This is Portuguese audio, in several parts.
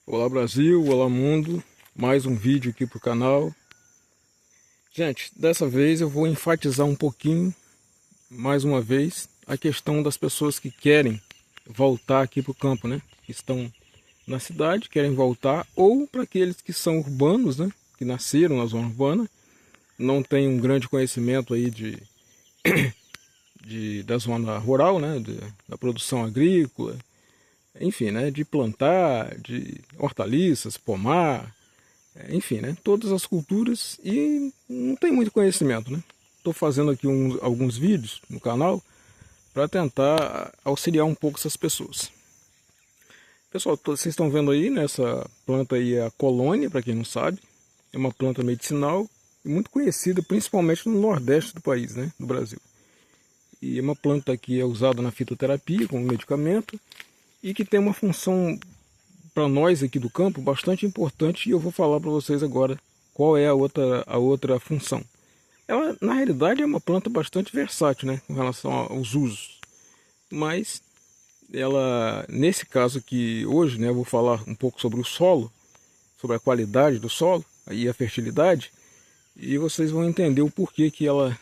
Olá Brasil, olá mundo, mais um vídeo aqui pro canal. Gente, dessa vez eu vou enfatizar um pouquinho, mais uma vez, a questão das pessoas que querem voltar aqui pro campo, né? Que estão na cidade, querem voltar, ou para aqueles que são urbanos, né? Que nasceram na zona urbana, não têm um grande conhecimento aí da zona rural, né? Da produção agrícola, enfim, né? De plantar, de hortaliças, pomar, enfim, né? Todas as culturas e não tem muito conhecimento, né? Estou fazendo aqui alguns vídeos no canal para tentar auxiliar um pouco essas pessoas. Pessoal, vocês estão vendo aí, né? Essa planta aí é a colônia, para quem não sabe. É uma planta medicinal e muito conhecida, principalmente no nordeste do país, né? Do Brasil. E é uma planta que é usada na fitoterapia como medicamento e que tem uma função para nós aqui do campo bastante importante, e eu vou falar para vocês agora qual é a outra função. Ela, na realidade, é uma planta bastante versátil, né, com relação aos usos. Mas ela, nesse caso aqui hoje, né, eu vou falar um pouco sobre o solo, sobre a qualidade do solo e a fertilidade, e vocês vão entender o porquê que ela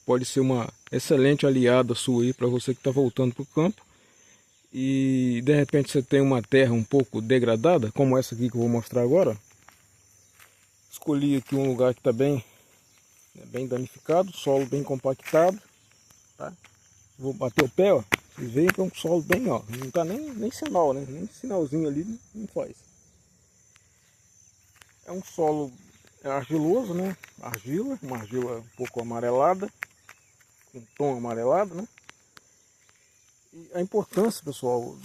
pode ser uma excelente aliada sua aí para você que está voltando para o campo. E de repente você tem uma terra um pouco degradada, como essa aqui que eu vou mostrar agora. Escolhi aqui um lugar que está bem danificado, solo bem compactado, tá? Vou bater o pé, ó. Vocês veem que é um solo bem, ó, não está nem sinal, né? Nem sinalzinho ali não faz. É um solo argiloso, né? Uma argila um pouco amarelada, com tom amarelado, né? E a importância, pessoal,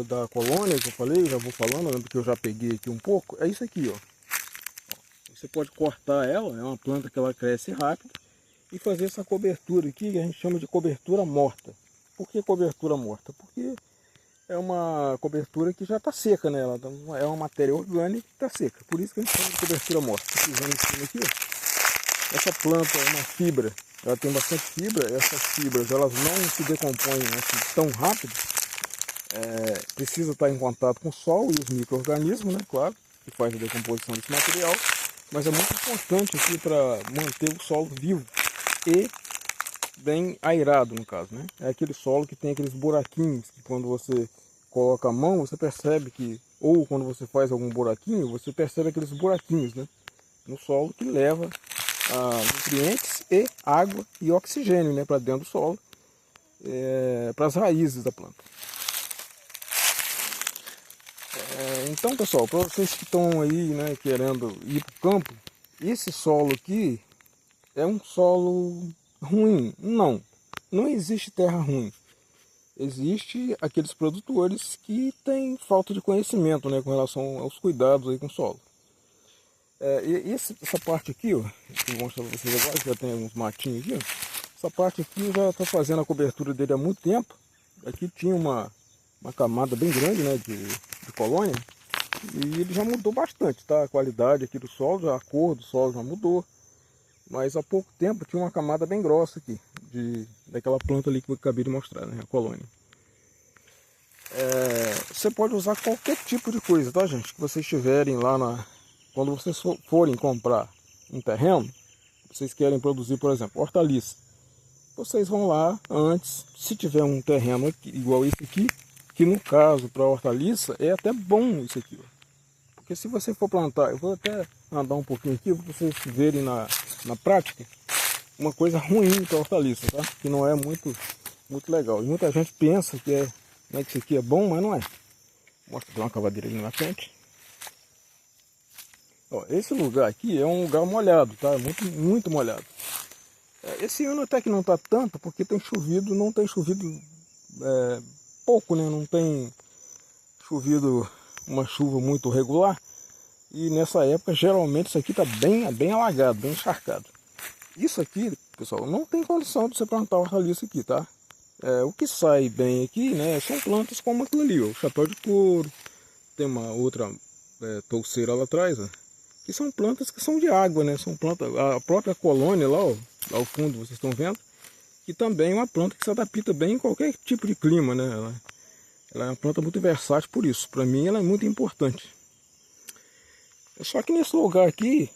da colônia que eu falei, já vou falando, porque eu já peguei aqui um pouco, é isso aqui, ó. Você pode cortar ela, é uma planta que ela cresce rápido, e fazer essa cobertura aqui, que a gente chama de cobertura morta. Por que cobertura morta? Porque é uma cobertura que já está seca, né? Ela é uma matéria orgânica que está seca, por isso que a gente chama de cobertura morta. Pisando em cima aqui, ó. Essa planta é uma fibra. Ela tem bastante fibra, essas fibras elas não se decompõem assim, tão rápido. Precisa estar em contato com o sol e os micro-organismos, né, claro, que faz a decomposição desse material. Mas é muito importante aqui para manter o solo vivo e bem aerado, no caso, né? É aquele solo que tem aqueles buraquinhos que quando você coloca a mão, você percebe que, ou quando você faz algum buraquinho, você percebe aqueles buraquinhos, né, no solo que leva nutrientes e água e oxigênio, né, para dentro do solo, para as raízes da planta. Então, pessoal, para vocês que estão aí, né, querendo ir para o campo, esse solo aqui é um solo ruim. Não existe terra ruim. Existe aqueles produtores que têm falta de conhecimento, né, com relação aos cuidados aí com o solo. Essa parte aqui, ó, que eu vou mostrar para vocês agora, que já tem uns matinhos aqui, ó. Essa parte aqui eu já estou fazendo a cobertura dele há muito tempo. Aqui tinha uma camada bem grande, né, de colônia, e ele já mudou bastante, tá? A qualidade aqui do solo, a cor do solo já mudou. Mas há pouco tempo tinha uma camada bem grossa aqui, daquela planta ali que eu acabei de mostrar, né, a colônia. Você pode usar qualquer tipo de coisa, tá, gente? Que vocês tiverem lá quando vocês forem comprar um terreno, vocês querem produzir, por exemplo, hortaliça. Vocês vão lá antes, se tiver um terreno aqui, igual esse aqui, que no caso para hortaliça é até bom isso aqui, ó. Porque se você for plantar, eu vou até andar um pouquinho aqui para vocês verem na prática uma coisa ruim para hortaliça, tá? Que não é muito legal. E muita gente pensa que que isso aqui é bom, mas não é. Mostra uma cavadeira ali na frente. Ó, esse lugar aqui é um lugar molhado, tá? Muito molhado. Esse ano até que não está tanto, porque tem chovido, não tem chovido pouco, né? Não tem chovido uma chuva muito regular. E nessa época, geralmente, isso aqui está bem alagado, bem encharcado. Isso aqui, pessoal, não tem condição de você plantar hortaliça aqui, tá? O que sai bem aqui, né, são plantas como aquilo ali, ó, o chapéu de couro. Tem uma outra touceira lá atrás, ó, que são plantas que são de água, né? São plantas, a própria colônia lá, ó, lá ao fundo, vocês estão vendo, que também é uma planta que se adapta bem em qualquer tipo de clima, né? Ela é uma planta muito versátil por isso. Para mim ela é muito importante. Só que nesse lugar aqui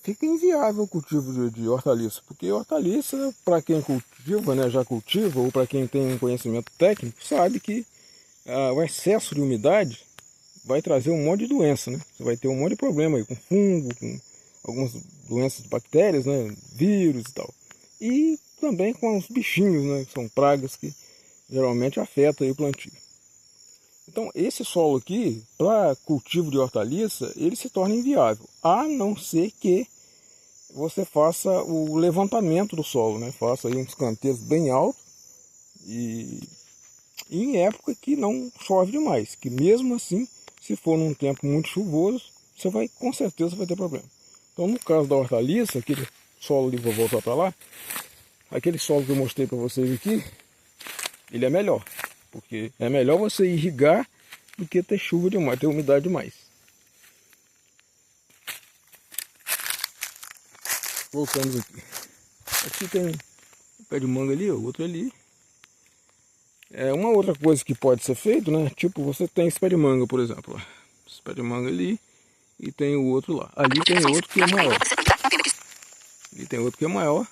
fica inviável o cultivo de hortaliça, porque hortaliça, para quem cultiva, né, já cultiva, ou para quem tem um conhecimento técnico, sabe que o excesso de umidade vai trazer um monte de doença, né? Você vai ter um monte de problema aí com fungo, com algumas doenças de bactérias, né, vírus e tal. E também com os bichinhos, né, que são pragas que geralmente afetam aí o plantio. Então esse solo aqui, para cultivo de hortaliça, ele se torna inviável, a não ser que você faça o levantamento do solo, né? Faça aí uns canteiros bem altos e em época que não chove demais, que mesmo assim, se for num tempo muito chuvoso, você vai, com certeza vai ter problema. Então no caso da hortaliça, aquele solo ali, vou voltar para lá, aquele solo que eu mostrei para vocês aqui, ele é melhor. Porque é melhor você irrigar do que ter chuva demais, ter umidade demais. Voltamos aqui. Aqui tem um pé de manga ali, outro ali. Uma outra coisa que pode ser feito, né? Tipo, você tem esse pé de manga, por exemplo. Esse pé de manga ali e tem o outro lá. Ali tem outro que é maior. Ali tem outro que é maior.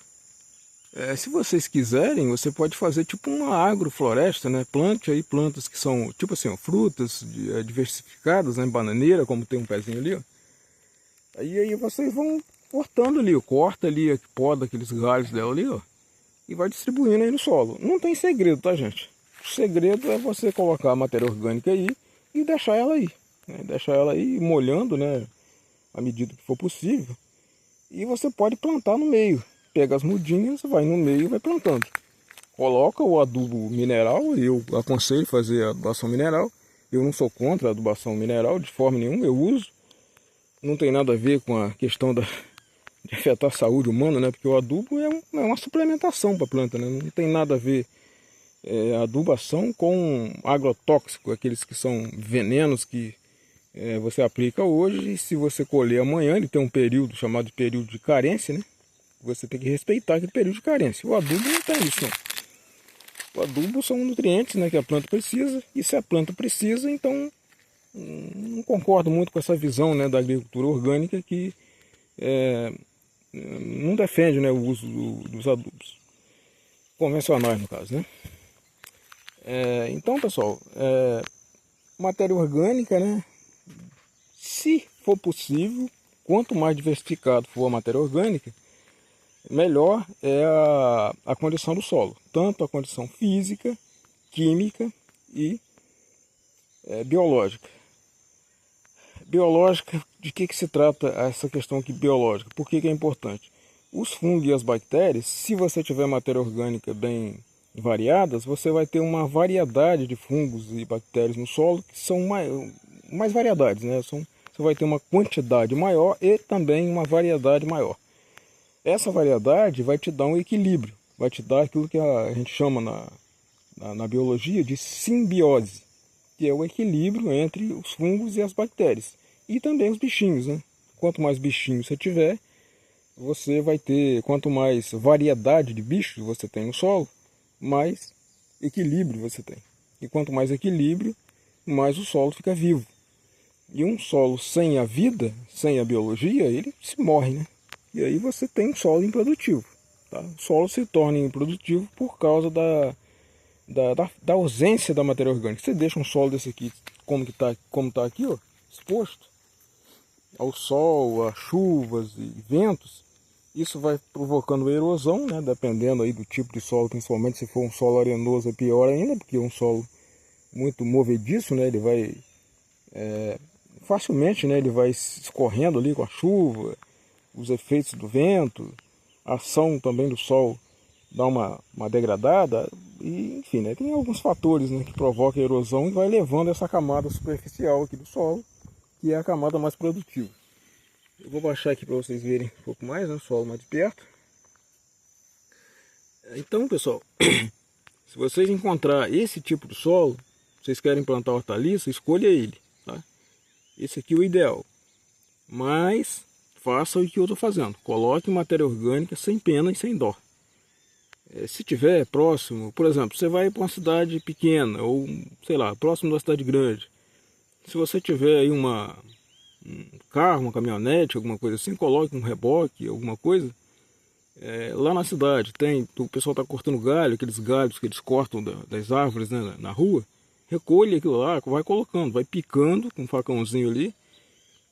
Se vocês quiserem, você pode fazer tipo uma agrofloresta, né? Plante aí plantas que são tipo assim, ó, frutas diversificadas, né? Bananeira, como tem um pezinho ali, ó. Aí vocês vão cortando ali, ó. Corta ali, poda aqueles galhos dela ali, ó. E vai distribuindo aí no solo. Não tem segredo, tá, gente? O segredo é você colocar a matéria orgânica aí e deixar ela aí, né? Deixar ela aí molhando, né? À medida que for possível. E você pode plantar no meio. Pega as mudinhas, vai no meio e vai plantando. Coloca o adubo mineral, eu aconselho fazer a adubação mineral. Eu não sou contra a adubação mineral de forma nenhuma, eu uso. Não tem nada a ver com a questão de afetar a saúde humana, né? Porque o adubo é uma suplementação para a planta, né? Não tem nada a ver adubação com agrotóxico, aqueles que são venenos que você aplica hoje e se você colher amanhã, ele tem um período chamado de período de carência, né? Você tem que respeitar aquele período de carência. O adubo não tem isso, não. O adubo são nutrientes, né, que a planta precisa. E se a planta precisa, então não concordo muito com essa visão, né, da agricultura orgânica que não defende, né, o uso dos adubos. Convencionais, no caso, né? Então, pessoal, matéria orgânica, né, se for possível, quanto mais diversificado for a matéria orgânica, melhor é a condição do solo, tanto a condição física, química e biológica. Biológica, de que se trata essa questão aqui biológica? Por que é importante? Os fungos e as bactérias, se você tiver matéria orgânica bem variadas, você vai ter uma variedade de fungos e bactérias no solo que são mais variedades, né? Você vai ter uma quantidade maior e também uma variedade maior. Essa variedade vai te dar um equilíbrio, vai te dar aquilo que a gente chama na biologia de simbiose, que é o equilíbrio entre os fungos e as bactérias. E também os bichinhos, né? Quanto mais bichinhos você tiver, você vai ter, quanto mais variedade de bichos você tem no solo, mais equilíbrio você tem. E quanto mais equilíbrio, mais o solo fica vivo. E um solo sem a vida, sem a biologia, ele se morre, né? E aí você tem um solo improdutivo. Tá? O solo se torna improdutivo por causa da ausência da matéria orgânica. Você deixa um solo desse aqui, como tá aqui, ó, exposto ao sol, a chuvas e ventos, isso vai provocando erosão, né? Dependendo aí do tipo de solo, principalmente se for um solo arenoso é pior ainda, porque é um solo muito movediço, né? Ele vai facilmente, né? Ele vai escorrendo ali com a chuva, os efeitos do vento, a ação também do sol dá uma degradada, e enfim, né, tem alguns fatores, né, que provocam a erosão e vai levando essa camada superficial aqui do solo, que é a camada mais produtiva. Eu vou baixar aqui para vocês verem um pouco mais, né, o solo mais de perto. Então, pessoal, se vocês encontrar esse tipo de solo, vocês querem plantar hortaliça, escolha ele, tá? Esse aqui é o ideal. Mas faça o que eu estou fazendo. Coloque matéria orgânica sem pena e sem dó. Se tiver próximo, por exemplo, você vai para uma cidade pequena ou, sei lá, próximo da cidade grande. Se você tiver aí um carro, uma caminhonete, alguma coisa assim, coloque um reboque, alguma coisa. Lá na cidade o pessoal está cortando galho, aqueles galhos que eles cortam das árvores, né, na rua. Recolhe aquilo lá, vai colocando, vai picando com um facãozinho ali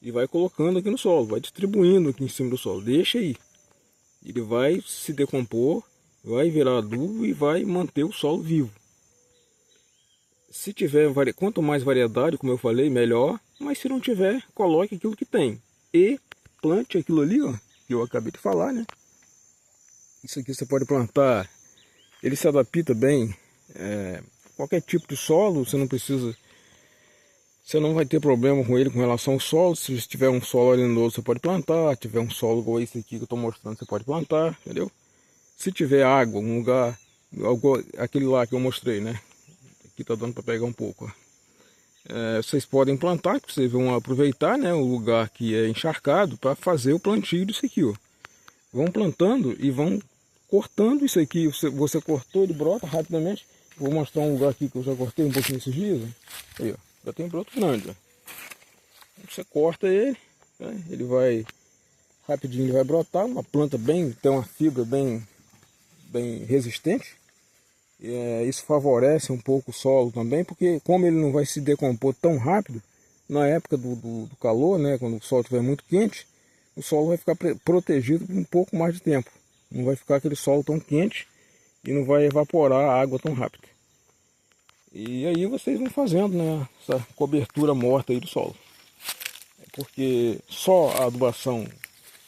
e vai colocando aqui no solo, vai distribuindo aqui em cima do solo. Deixa aí. Ele vai se decompor, vai virar adubo e vai manter o solo vivo. Se tiver, quanto mais variedade, como eu falei, melhor. Mas se não tiver, coloque aquilo que tem. E plante aquilo ali, ó, que eu acabei de falar, né? Isso aqui você pode plantar, ele se adapta bem qualquer tipo de solo, você não vai ter problema com ele com relação ao solo. Se tiver um solo arenoso, você pode plantar. Se tiver um solo igual esse aqui que eu estou mostrando, você pode plantar, entendeu? Se tiver água, um lugar, aquele lá que eu mostrei, né? Aqui tá dando para pegar um pouco, ó. Vocês podem plantar, porque vocês vão aproveitar, né, o lugar que é encharcado para fazer o plantio disso aqui, ó. Vão plantando e vão cortando isso aqui. Você cortou, ele brota rapidamente. Vou mostrar um lugar aqui que eu já cortei um pouquinho esses dias. Ó. Aí, ó, já tem broto grande. Ó. Você corta ele, né, ele vai rapidinho, ele vai brotar. Uma planta tem uma fibra bem resistente. Isso favorece um pouco o solo também, porque como ele não vai se decompor tão rápido, na época do calor, né, quando o sol estiver muito quente, o solo vai ficar protegido por um pouco mais de tempo. Não vai ficar aquele solo tão quente e não vai evaporar a água tão rápido. E aí vocês vão fazendo, né, essa cobertura morta aí do solo. Porque só a adubação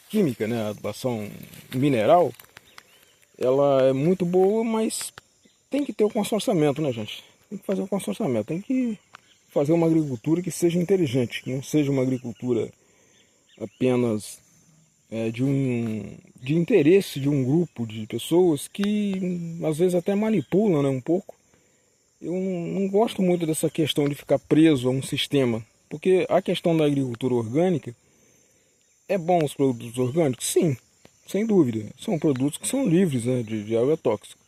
química, né, a adubação mineral, ela é muito boa, mas tem que ter o consorciamento, né, gente? Tem que fazer o consorciamento, tem que fazer uma agricultura que seja inteligente, que não seja uma agricultura apenas de interesse de um grupo de pessoas que às vezes até manipulam, né, um pouco. Eu não gosto muito dessa questão de ficar preso a um sistema, porque a questão da agricultura orgânica, é bom os produtos orgânicos? Sim, sem dúvida. São produtos que são livres, né, de agrotóxicos.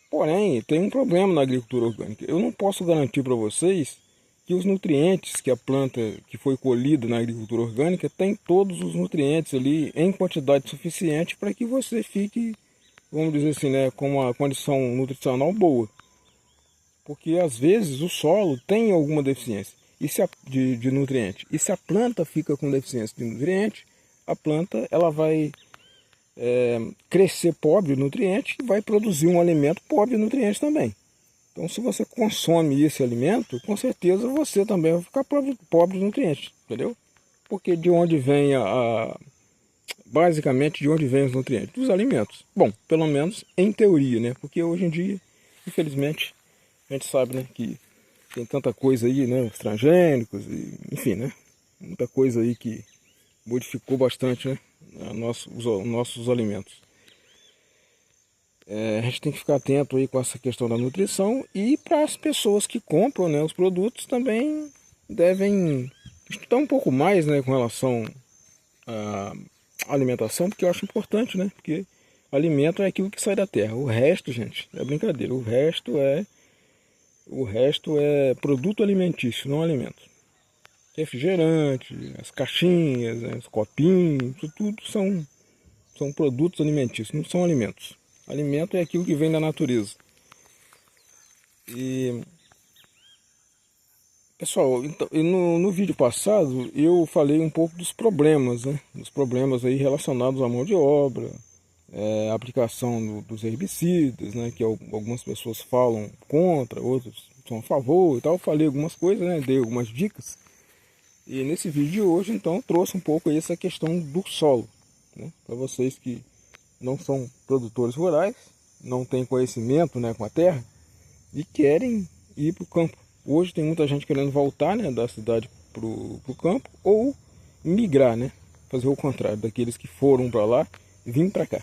Porém, tem um problema na agricultura orgânica. Eu não posso garantir para vocês que os nutrientes que a planta que foi colhida na agricultura orgânica tem todos os nutrientes ali em quantidade suficiente para que você fique, vamos dizer assim, né, com uma condição nutricional boa. Porque às vezes o solo tem alguma deficiência de nutriente. E se a planta fica com deficiência de nutriente, a planta ela vai crescer pobre de nutrientes e vai produzir um alimento pobre de nutrientes também. Então, se você consome esse alimento, com certeza você também vai ficar pobre de nutrientes, entendeu? Porque de onde vem basicamente de onde vem os nutrientes? Dos alimentos. Bom, pelo menos em teoria, né? Porque hoje em dia, infelizmente, a gente sabe, né, que tem tanta coisa aí, né, os transgênicos, enfim, né? Muita coisa aí que modificou bastante, né, os nossos alimentos. A gente tem que ficar atento aí com essa questão da nutrição, e para as pessoas que compram, né, os produtos também devem estudar um pouco mais, né, com relação à alimentação, porque eu acho importante, né, porque alimento é aquilo que sai da terra. O resto, gente, é brincadeira. O resto é produto alimentício, não alimento. Refrigerante, as caixinhas, né, os copinhos, isso tudo são produtos alimentícios, não são alimentos. Alimento é aquilo que vem da natureza. E, pessoal, então, no vídeo passado eu falei um pouco dos problemas, né? Dos problemas aí relacionados à mão de obra, a aplicação dos herbicidas, né? Que algumas pessoas falam contra, outras são a favor e tal. Eu falei algumas coisas, né? Dei algumas dicas. E nesse vídeo de hoje, então, eu trouxe um pouco aí essa questão do solo, né? Para vocês que não são produtores rurais, não têm conhecimento, né, com a terra e querem ir para o campo. Hoje tem muita gente querendo voltar, né, da cidade para o campo, ou migrar, né, fazer o contrário, daqueles que foram para lá e vir para cá.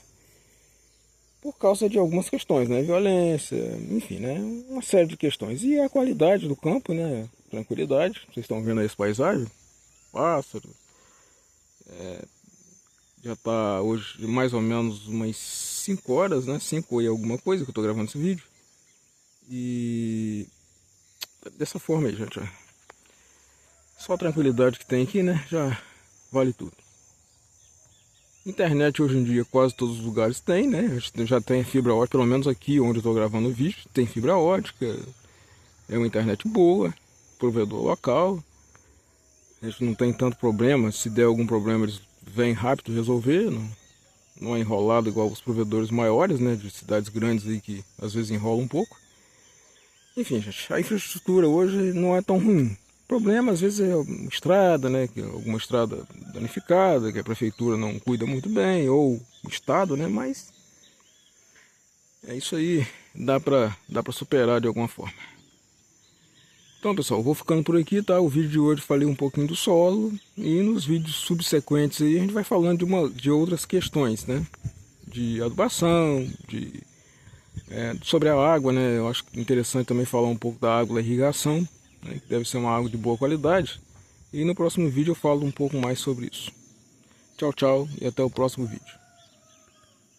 Por causa de algumas questões, né, violência, enfim, né, uma série de questões. E a qualidade do campo, né, tranquilidade. Vocês estão vendo aí essa paisagem, pássaros, Já tá hoje mais ou menos umas 5 horas, né? 5 e alguma coisa que eu tô gravando esse vídeo. E dessa forma aí, gente. Ó. Só a tranquilidade que tem aqui, né? Já vale tudo. Internet hoje em dia quase todos os lugares tem, né? Já tem fibra ótica, pelo menos aqui onde eu tô gravando o vídeo, tem fibra ótica. É uma internet boa, provedor local. A gente não tem tanto problema. Se der algum problema, eles vêm rápido resolver. Não é enrolado igual os provedores maiores, né? De cidades grandes aí que às vezes enrola um pouco. Enfim, gente, a infraestrutura hoje não é tão ruim. O problema às vezes é uma estrada, né? Que é alguma estrada danificada, que a prefeitura não cuida muito bem, ou o estado, né? Mas é isso aí, dá pra superar de alguma forma. Então, pessoal, vou ficando por aqui, tá? O vídeo de hoje falei um pouquinho do solo e nos vídeos subsequentes aí a gente vai falando de outras questões, né? De adubação, sobre a água, né? Eu acho interessante também falar um pouco da água da irrigação, né? Que deve ser uma água de boa qualidade. E no próximo vídeo eu falo um pouco mais sobre isso. Tchau, tchau e até o próximo vídeo.